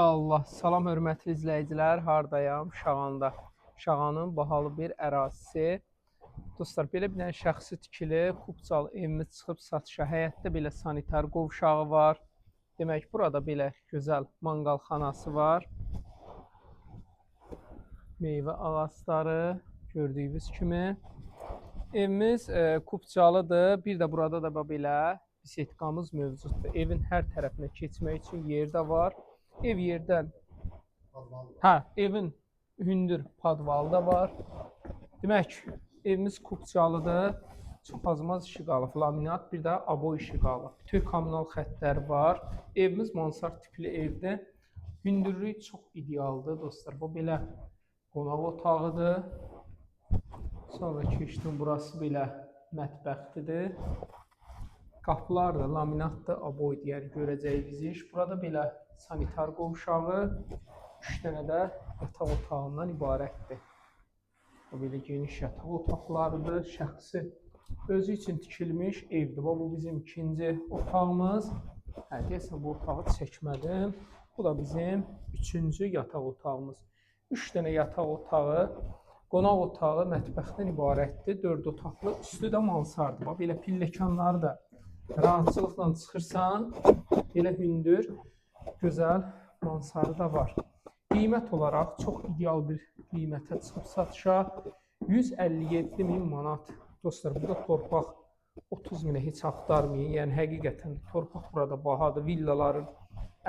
Allah, salam hörmətli izləyicilər, hardayam? Şağanda. Şağanın bahalı bir ərazisi. Dostlar, belə bir dənə şəxsi tikili, Kupçalı evimiz çıxıb satışa. Həyətdə belə sanitar qovşağı var. Demək, burada belə gözəl manqalxanası var. Meyvə ağacları gördüyünüz kimi. Evimiz Kupçalıdır. Bir də burada da belə bisetkamız mövcuddur. Evin hər tərəfinə keçmək üçün yer də var. Ev yerdən, evin hündür padvalı da var. Demək, evimiz Kupçalıdır. Çox azmaz işi qalıb, laminat, bir də abo işi qalıb. Bütün kommunal xəttlər var. Evimiz mansard tipli evdir. Hündürlük çox idealdır dostlar. Bu belə qonaq otağıdır. Sonra keçdim, burası belə mətbəxtidir. Qapılar da laminatdır, abo deyər görəcəyiniz iş. Burada belə sanitar qovşağı, 3 dənə də yataq otağından ibarətdir. Bu belə geniş yataq otaqlarıdır, şəxsi özü üçün tikilmiş evdir. Bu bizim ikinci otağımız. Deyəsən bu otağı çəkmədim. Bu da bizim üçüncü yataq otağımız. 3 dənə yataq otağı, qonaq otağı, mətbəxdən ibarətdir. 4 otaqlı, üstü də mansardır. Belə pilləkanları da rahatçılıqla çıxırsan, belə hündür, gözəl mansarı da var. Qiymət olaraq çox ideal bir qiymətə çıxıb satışa. 157 min manat. Dostlar, burada torpaq 30 minə heç axtarmayın. Yəni, həqiqətən torpaq burada bahadır. Villaların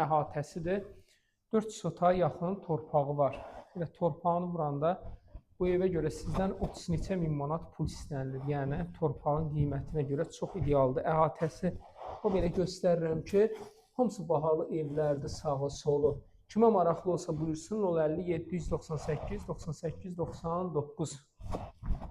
əhatəsidir. 4 sota yaxın torpağı var. Elə torpağını vuranda bu evə görə sizdən 30 neçə min manat pul istənilir. Yəni, torpağın qiymətinə görə çox idealdır. Əhatəsi o belə göstərirəm ki, hamısı bahalı evlərdir, sağı, solu. Kimə maraqlı olsa buyursun, 050 798 98 99.